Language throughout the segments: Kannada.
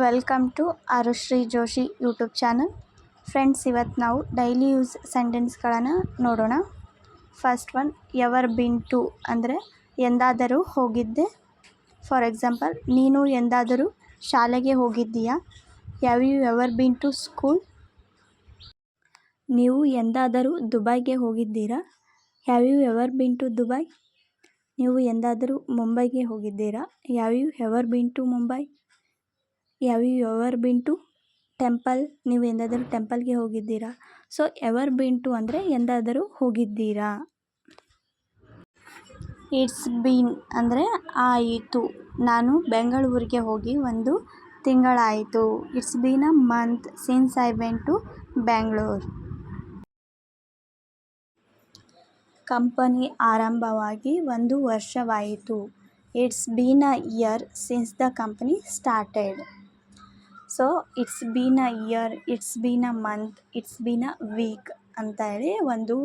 Welcome to Arushree Joshi YouTube channel. Friends, ಇವತ್ತು ನಾವು ಡೈಲಿ ಯೂಸ್ ಸೆಂಟೆನ್ಸ್ಗಳನ್ನು ನೋಡೋಣ. First one, ever been to ಅಂದರೆ ಎಂದಾದರೂ ಹೋಗಿದ್ದೆ. ಫಾರ್ ಎಕ್ಸಾಂಪಲ್, ನೀನು ಎಂದಾದರೂ ಶಾಲೆಗೆ ಹೋಗಿದ್ದೀಯಾ? Have you ever been to school? ನೀವು ಎಂದಾದರೂ ದುಬೈಗೆ ಹೋಗಿದ್ದೀರಾ? Have you ever been to Dubai? ನೀವು ಎಂದಾದರೂ ಮುಂಬೈಗೆ ಹೋಗಿದ್ದೀರಾ? Have you ever been to Mumbai? Have you ever been to temple? ನೀವು ಎಂದಾದರೂ ಟೆಂಪಲ್ಗೆ ಹೋಗಿದ್ದೀರಾ? ಸೊ ಎವರ್ ಬಿನ್ ಟು ಅಂದರೆ ಎಂದಾದರೂ ಹೋಗಿದ್ದೀರಾ. ಇಟ್ಸ್ ಬೀನ್ ಅಂದರೆ ಆಯಿತು. ನಾನು ಬೆಂಗಳೂರಿಗೆ ಹೋಗಿ 1 ತಿಂಗಳಾಯಿತು. It's been a month since I went to Bangalore. Company ಆರಂಭವಾಗಿ 1 ವರ್ಷವಾಯಿತು. It's been a year since the company started. So it's been a year, it's been a month, it's been a week ಅಂತ ಹೇಳಿ 1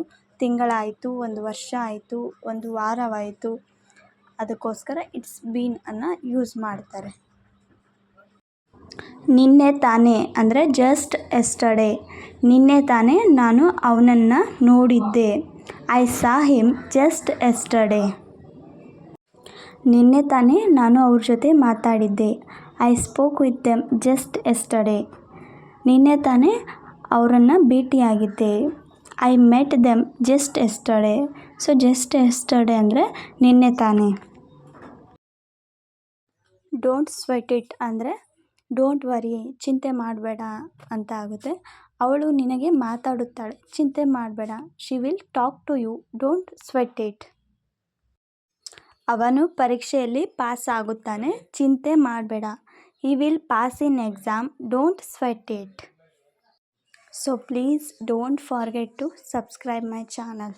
ತಿಂಗಳಾಯಿತು, 1 ವರ್ಷ ಆಯಿತು, 1 ವಾರವಾಯಿತು, ಅದಕ್ಕೋಸ್ಕರ ಇಟ್ಸ್ ಬೀನ್ ಅನ್ನು ಯೂಸ್ ಮಾಡ್ತಾರೆ. ನಿನ್ನೆ ತಾನೇ ಅಂದರೆ ಜಸ್ಟ್ ಎಸ್ಟರ್ಡೇ. ನಿನ್ನೆ ತಾನೇ ನಾನು ಅವನನ್ನು ನೋಡಿದ್ದೆ. I saw him just yesterday. ನಿನ್ನೆ ತಾನೇ ನಾನು ಅವ್ರ ಜೊತೆ ಮಾತಾಡಿದ್ದೆ. I spoke with them just yesterday. ನಿನ್ನೆ ತಾನೇ ಅವರನ್ನು ಭೇಟಿಯಾಗಿದ್ದೆ. I met them just yesterday. So just yesterday ಅಂದರೆ ನಿನ್ನೆ ತಾನೇ. ಡೋಂಟ್ ಸ್ವೆಟ್ ಇಟ್ ಅಂದರೆ ಡೋಂಟ್ ವರಿ, ಚಿಂತೆ ಮಾಡಬೇಡ ಅಂತ ಆಗುತ್ತೆ. ಅವಳು ನಿನಗೆ ಮಾತಾಡುತ್ತಾಳೆ, ಚಿಂತೆ ಮಾಡಬೇಡ. She will talk to you, don't sweat it. ಅವನು ಪರೀಕ್ಷೆಯಲ್ಲಿ ಪಾಸ್ ಆಗುತ್ತಾನೆ, ಚಿಂತೆ ಮಾಡಬೇಡ. He will pass in exam, don't sweat it. So please don't forget to subscribe my channel.